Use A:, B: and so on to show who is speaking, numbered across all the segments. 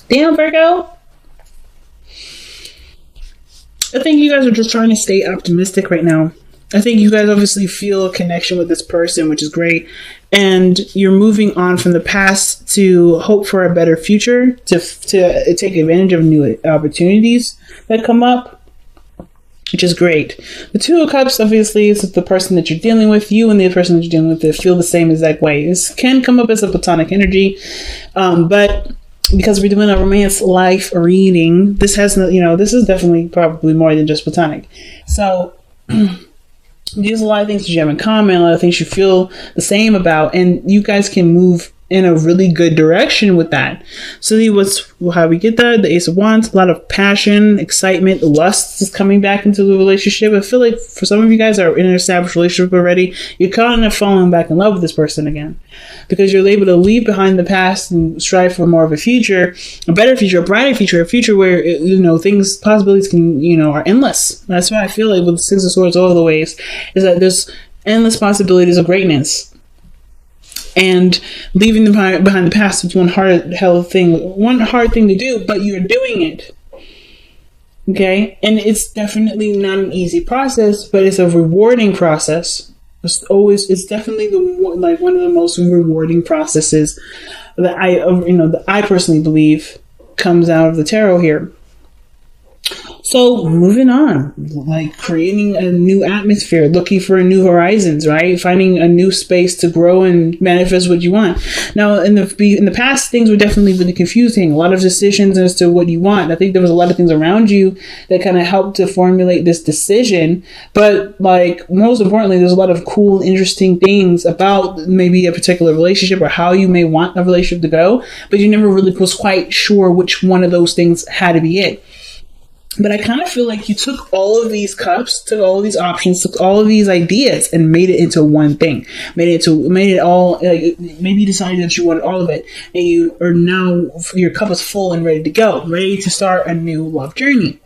A: Damn, Virgo. I think you guys are just trying to stay optimistic right now. I think you guys obviously feel a connection with this person, which is great. And you're moving on from the past to hope for a better future, to take advantage of new opportunities that come up, which is great. The Two of Cups, obviously, is the person that you're dealing with. You and the person that you're dealing with, they feel the same exact way. This can come up as a platonic energy, but because we're doing a romance life reading, this has no, this is definitely probably more than just platonic. So there's a lot of things that you have in common, a lot of things you feel the same about, and you guys can move in a really good direction with that. So how we get that? The Ace of Wands, a lot of passion, excitement, lust is coming back into the relationship. I feel like for some of you guys that are in an established relationship already, you're kind of falling back in love with this person again, because you're able to leave behind the past and strive for more of a future, a better future, a brighter future, a future where possibilities can are endless. That's why I feel like with the Six of Swords all the ways is that there's endless possibilities of greatness. And leaving behind the past is one hard thing to do, but you're doing it. Okay? And it's definitely not an easy process, but it's a rewarding process. It's definitely one of the most rewarding processes that I personally believe comes out of the tarot here. So moving on, like creating a new atmosphere, looking for new horizons, right? Finding a new space to grow and manifest what you want. Now, in the past, things were definitely really confusing. A lot of decisions as to what you want. I think there was a lot of things around you that kind of helped to formulate this decision. But like most importantly, there's a lot of cool, interesting things about maybe a particular relationship or how you may want a relationship to go. But you never really was quite sure which one of those things had to be it. But I kind of feel like you took all of these cups, took all of these options, took all of these ideas and made it into one thing. Made it all, like, maybe you decided that you wanted all of it. And you are now, your cup is full and ready to go. Ready to start a new love journey.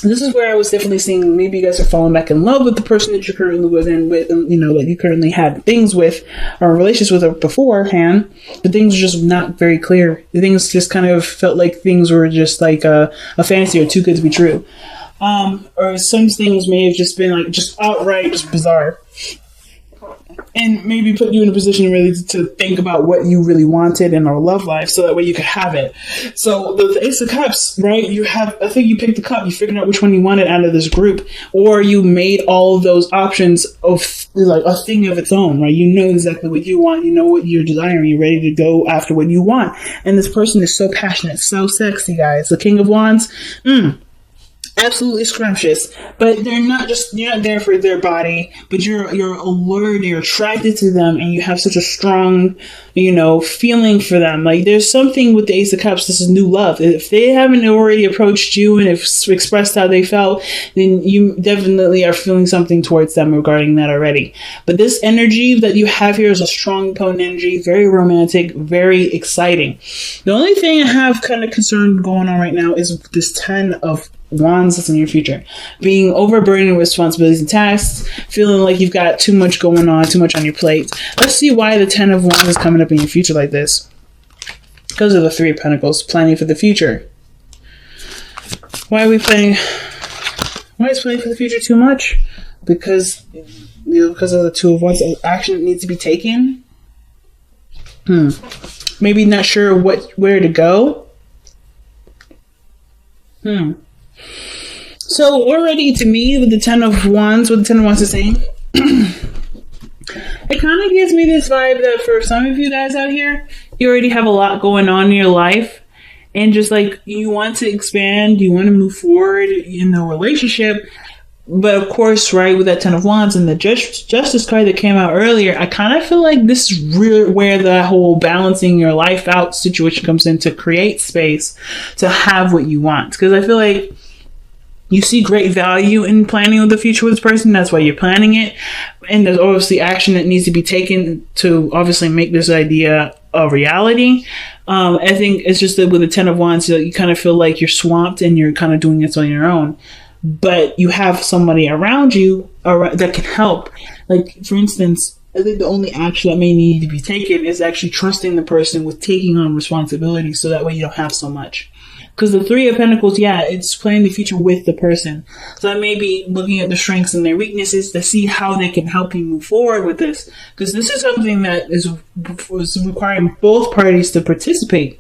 A: This is where I was definitely seeing maybe you guys are falling back in love with the person that you're currently with and that you currently had things with or relationships with beforehand, but things were just not very clear. The things just kind of felt like things were just like a fantasy or too good to be true. Or some things may have just been like just outright just bizarre. And maybe put you in a position really to think about what you really wanted in our love life, so that way you could have it. So the Ace of Cups, right? I think you picked the cup. You figured out which one you wanted out of this group, or you made all of those options of like a thing of its own, right? You know exactly what you want. You know what you're desiring. You're ready to go after what you want. And this person is so passionate, so sexy, guys. The King of Wands. Absolutely scrumptious, but you're not there for their body, but you're allured, you're attracted to them, and you have such a strong, feeling for them. Like there's something with the Ace of Cups. This is new love. If they haven't already approached you and have expressed how they felt, then you definitely are feeling something towards them regarding that already. But this energy that you have here is a strong, potent energy, very romantic, very exciting. The only thing I have kind of concerned going on right now is this 10 of Wands that's in your future. Being overburdened with responsibilities and tasks, feeling like you've got too much going on, too much on your plate. Let's see why the 10 of Wands is coming up in your future like this. Because of the 3 of Pentacles, planning for the future. Why is planning for the future too much? Because because of the 2 of Wands, action needs to be taken. Maybe not sure where to go. So already to me, with the 10 of Wands, what the 10 of Wands is saying, it kind of gives me this vibe that for some of you guys out here, you already have a lot going on in your life, and just like you want to expand, you want to move forward in the relationship. But of course, right, with that 10 of Wands and the Justice card that came out earlier, I kind of feel like this is really where the whole balancing your life out situation comes in, to create space to have what you want. Because I feel like you see great value in planning with the future with this person. That's why you're planning it. And there's obviously action that needs to be taken to obviously make this idea a reality. I think it's just that with the 10 of Wands, you kind of feel like you're swamped and you're kind of doing this on your own. But you have somebody around you that can help. Like, for instance, I think the only action that may need to be taken is actually trusting the person with taking on responsibility, so that way you don't have so much. Because the Three of Pentacles, yeah, it's planning the future with the person. So I may be looking at their strengths and their weaknesses to see how they can help you move forward with this. Because this is something that is requiring both parties to participate.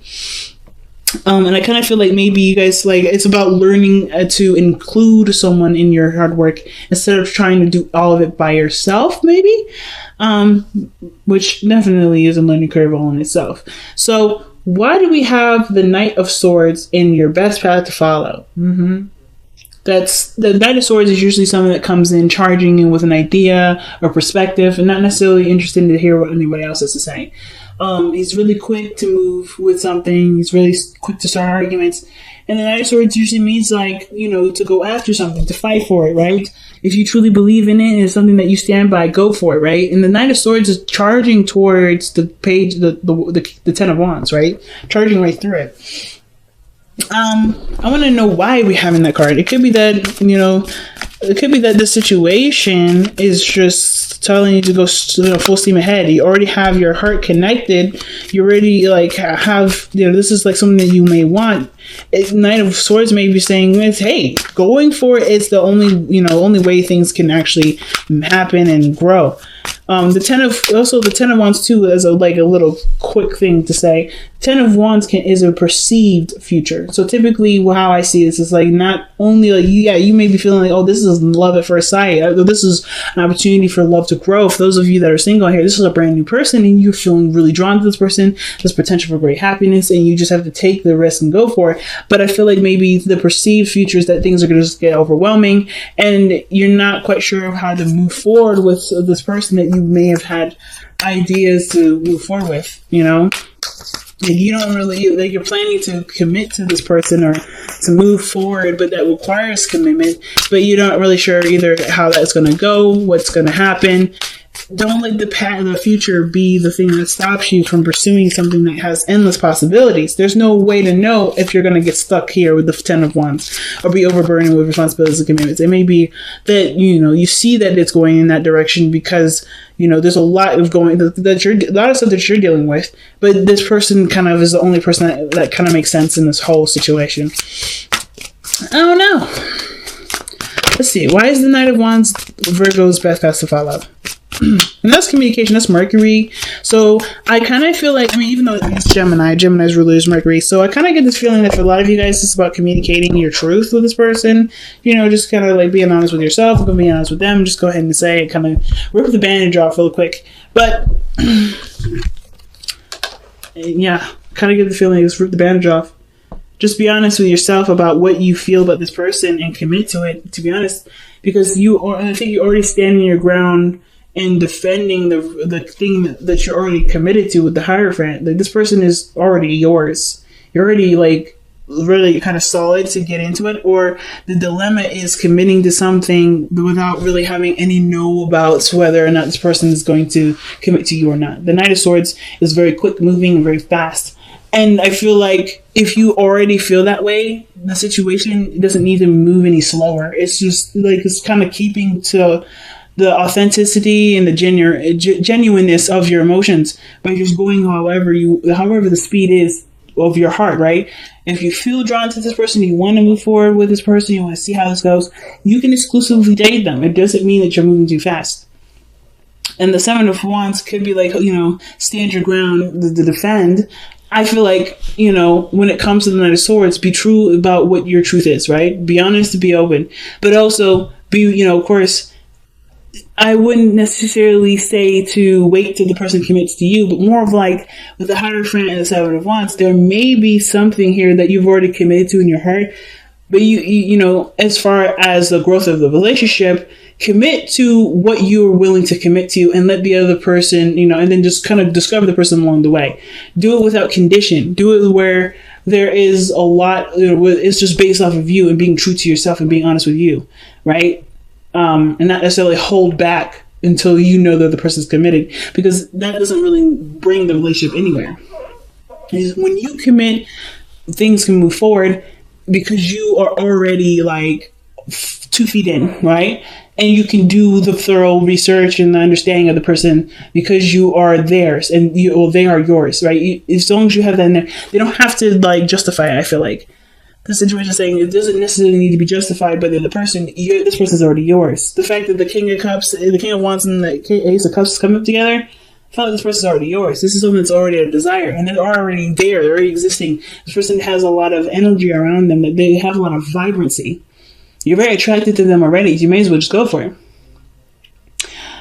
A: And I kind of feel like maybe you guys, like, it's about learning to include someone in your hard work instead of trying to do all of it by yourself, maybe. Which definitely is a learning curve all in itself. So why do we have the Knight of Swords in your best path to follow? That's the Knight of Swords is usually someone that comes in charging in with an idea or perspective and not necessarily interested to hear what anybody else has to say. He's really quick to move with something. He's really quick to start arguments. And the Knight of Swords usually means, like, you know, to go after something, to fight for it, right? If you truly believe in it and it's something that you stand by, go for it, right? And the Knight of Swords is charging towards the page, the Ten of Wands, right? Charging right through it. I want to know why we're having that card. It could be that, you know, it could be that the situation is just telling you to go full steam ahead. You already have your heart connected. You already, like, have, you know, this is like something that you may want. Knight of Swords may be saying, hey, going for it is the only way things can actually happen and grow. The Ten of Wands too is a little quick thing to say. Ten of Wands is a perceived future. So typically how I see this is like, not only like, you may be feeling like, oh, this is love at first sight. This is an opportunity for love to grow. For those of you that are single here, this is a brand new person and you're feeling really drawn to this person. There's potential for great happiness and you just have to take the risk and go for it. But I feel like maybe the perceived future is that things are going to just get overwhelming and you're not quite sure of how to move forward with this person that you may have had ideas to move forward with, you know? And you don't really, like, you're planning to commit to this person or to move forward, but that requires commitment, but you're not really sure either how that's going to go, what's going to happen. Don't let the future be the thing that stops you from pursuing something that has endless possibilities. There's no way to know if you're going to get stuck here with the Ten of Wands or be overburdened with responsibilities and commitments. It may be that, you know, you see that it's going in that direction because, you know, there's a lot of a lot of stuff that you're dealing with, but this person kind of is the only person that kind of makes sense in this whole situation. I don't know. Let's see. Why is the Knight of Wands Virgo's best path to follow? And that's communication. That's Mercury. So I kind of feel like, I mean, even though it's Gemini's ruler is Mercury. So I kind of get this feeling that for a lot of you guys, it's about communicating your truth with this person. You know, just kind of like being honest with yourself, being honest with them. Just go ahead and say it. Kind of rip the bandage off real quick. But yeah, kind of get the feeling just rip the bandage off. Just be honest with yourself about what you feel about this person and commit to it. To be honest, because I think you're already standing your ground and defending the thing that you're already committed to with the Hierophant. Like, this person is already yours. You're already, like, really kind of solid to get into it, or the dilemma is committing to something without really having any know about whether or not this person is going to commit to you or not. The Knight of Swords is very quick moving and very fast. And I feel like if you already feel that way, the situation doesn't need to move any slower. It's just like, it's kind of keeping to the authenticity and the genuineness of your emotions by just going however the speed is of your heart, right? If you feel drawn to this person, you want to move forward with this person, you want to see how this goes, you can exclusively date them. It doesn't mean that you're moving too fast. And the Seven of Wands could be like, you know, stand your ground to defend. I feel like, you know, when it comes to the Knight of Swords, be true about what your truth is, right? Be honest, be open, but also be, you know, of course, I wouldn't necessarily say to wait till the person commits to you, but more of like with the Hierophant and the Seven of Wands, there may be something here that you've already committed to in your heart, but you know, as far as the growth of the relationship, commit to what you're willing to commit to and let the other person, you know, and then just kind of discover the person along the way. Do it without condition. Do it where there is a lot, you know, it's just based off of you and being true to yourself and being honest with you, right? And not necessarily hold back until you know that the person's committed, because that doesn't really bring the relationship anywhere. When you commit, things can move forward because you are already like 2 feet in, right? And you can do the thorough research and the understanding of the person because you are theirs and they are yours, right? As long as you have that in there, they don't have to like justify it. I feel like the situation is saying it doesn't necessarily need to be justified by the other person. This person's already yours. The fact that the King of Cups, the King of Wands, and the Ace of Cups come up together, I feel like this person's already yours. This is something that's already a desire, and they're already there. They're already existing. This person has a lot of energy around them. That they have a lot of vibrancy. You're very attracted to them already. You may as well just go for it.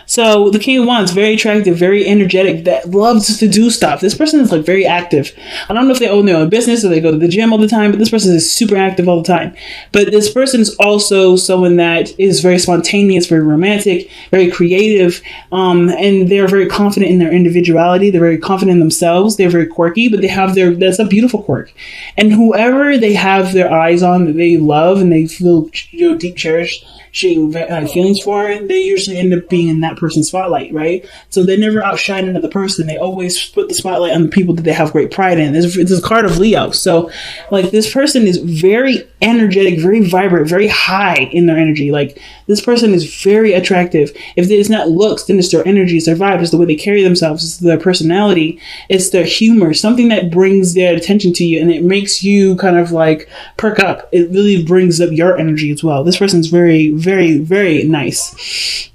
A: So the King of Wands, very attractive, very energetic, that loves to do stuff. This person is like very active. I don't know if they own their own business or they go to the gym all the time, but this person is super active all the time. But this person is also someone that is very spontaneous, very romantic, very creative, and they're very confident in their individuality. They're very confident in themselves. They're very quirky, but they have that's a beautiful quirk. And whoever they have their eyes on that they love and they feel deep cherished feelings for, they usually end up being in that person's spotlight, right? So they never outshine another person. They always put the spotlight on the people that they have great pride in. It's a card of Leo. So like this person is very energetic, very vibrant, very high in their energy. Like this person is very attractive. If it's not looks, then it's their energy, it's their vibe, it's the way they carry themselves, it's their personality, it's their humor, something that brings their attention to you and it makes you kind of like perk up. It really brings up your energy as well. This person's very, very, very nice.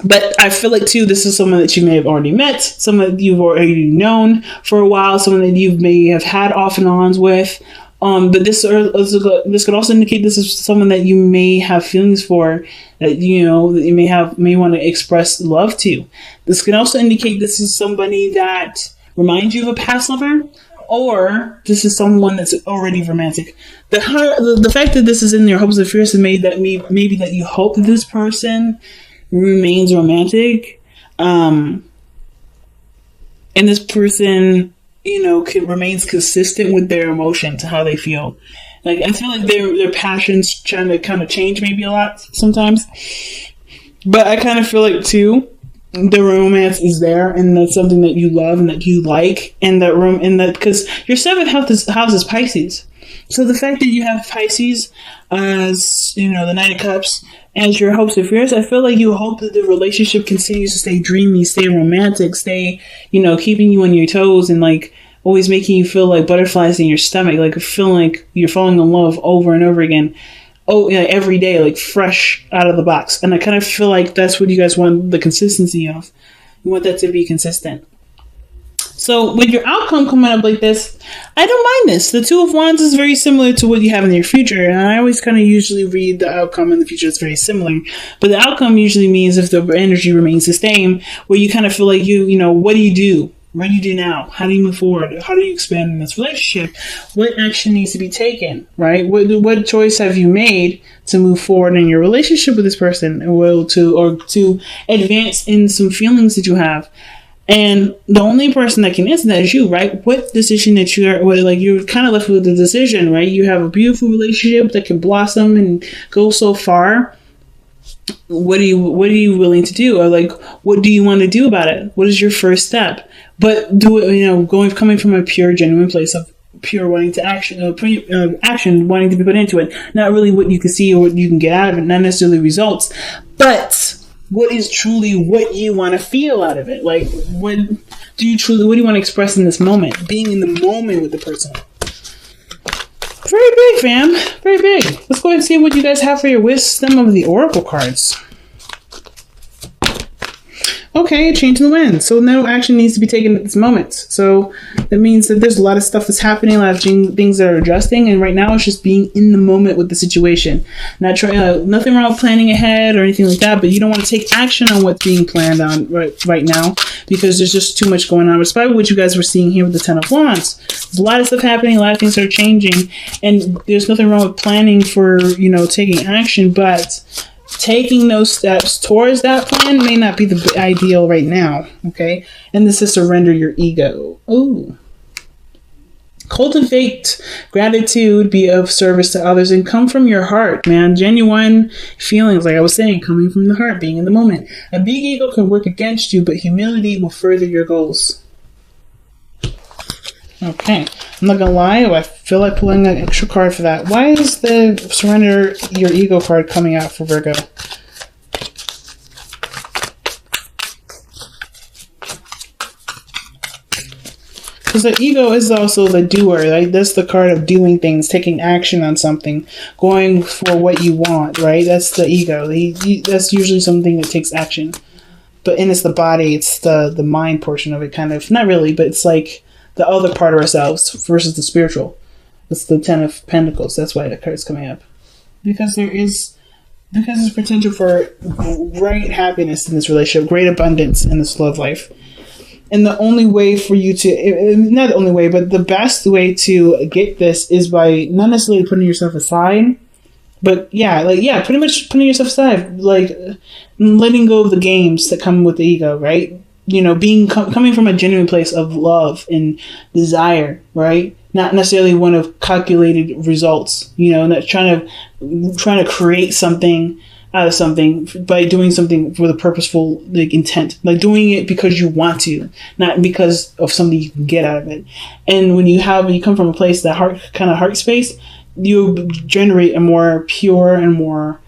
A: But I feel like too, this is someone that you may have already met, someone that you've already known for a while, someone that you may have had off and ons with. But this could also indicate this is someone that you may have feelings for, that that you may want to express love to. This can also indicate this is somebody that reminds you of a past lover, or this is someone that's already romantic. The fact that this is in your hopes and fears has made that maybe that you hope that this person remains romantic, and this person remains consistent with their emotions, how they feel. Like I feel like their passions trying to kind of change maybe a lot sometimes, but I kind of feel like too the romance is there, and that's something that you love and that you like, and that because your 7th house is Pisces. So the fact that you have Pisces as, the Knight of Cups as your hopes and fears, I feel like you hope that the relationship continues to stay dreamy, stay romantic, stay, keeping you on your toes and like always making you feel like butterflies in your stomach, like feeling like you're falling in love over and over again. Every day, like fresh out of the box. And I kind of feel like that's what you guys want the consistency of. You want that to be consistent. So with your outcome coming up like this, I don't mind this. The 2 of Wands is very similar to what you have in your future. And I always kind of usually read the outcome in the future is very similar. But the outcome usually means if the energy remains the same, where you kind of feel like what do you do? What do you do now? How do you move forward? How do you expand in this relationship? What action needs to be taken, right? What choice have you made to move forward in your relationship with this person, or to advance in some feelings that you have? And the only person that can answer that is you, right? What decision that you're kind of left with the decision, right? You have a beautiful relationship that can blossom and go so far. What are you willing to do? Or like, what do you want to do about it? What is your first step? But do it, coming from a pure, genuine place of pure wanting to action wanting to be put into it. Not really what you can see or what you can get out of it, not necessarily results, but what is truly what you want to feel out of it. Like, what do you want to express in this moment? Being in the moment with the person. Very big, fam. Very big. Let's go ahead and see what you guys have for your wisdom of the Oracle cards. Okay, change in the wind. So no action needs to be taken at this moment. So that means that there's a lot of stuff that's happening, a lot of things that are adjusting, and right now it's just being in the moment with the situation. Not trying, nothing wrong with planning ahead or anything like that, but you don't want to take action on what's being planned on right now because there's just too much going on. It's probably what you guys were seeing here with the 10 of Wands. There's a lot of stuff happening, a lot of things are changing, and there's nothing wrong with planning for, taking action, but taking those steps towards that plan may not be the ideal right now, okay? And this is surrender your ego. Ooh. Cultivate gratitude, be of service to others, and come from your heart, man. Genuine feelings, like I was saying, coming from the heart, being in the moment. A big ego can work against you, but humility will further your goals. Okay. I'm not gonna lie, I feel like pulling an extra card for that. Why is the surrender your ego card coming out for Virgo? Because the ego is also the doer, right? That's the card of doing things, taking action on something, going for what you want, right? That's the ego. That's usually something that takes action. But and it's the body, it's the mind portion of it, kind of. Not really, but it's like the other part of ourselves versus the spiritual. It's the Ten of Pentacles. That's why that card's coming up. Because there's potential for great happiness in this relationship, great abundance in this love life. And the only way for you to, not the only way, but the best way to get this is by not necessarily putting yourself aside, but pretty much putting yourself aside, like letting go of the games that come with the ego, right? You know, coming from a genuine place of love and desire, right? Not necessarily one of calculated results, you know, not trying to create something out of something by doing something with a purposeful intent, like doing it because you want to, not because of something you can get out of it. And when you come from a place, that heart space, you generate a more pure and more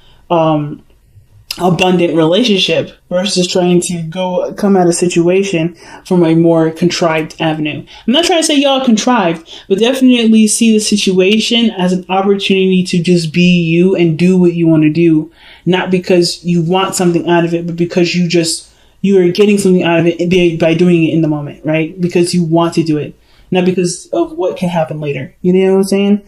A: abundant relationship versus trying to come at a situation from a more contrived avenue. I'm not trying to say y'all contrived, but definitely see the situation as an opportunity to just be you and do what you want to do. Not because you want something out of it, but because you are getting something out of it by doing it in the moment, right? Because you want to do it, not because of what can happen later. You know what I'm saying?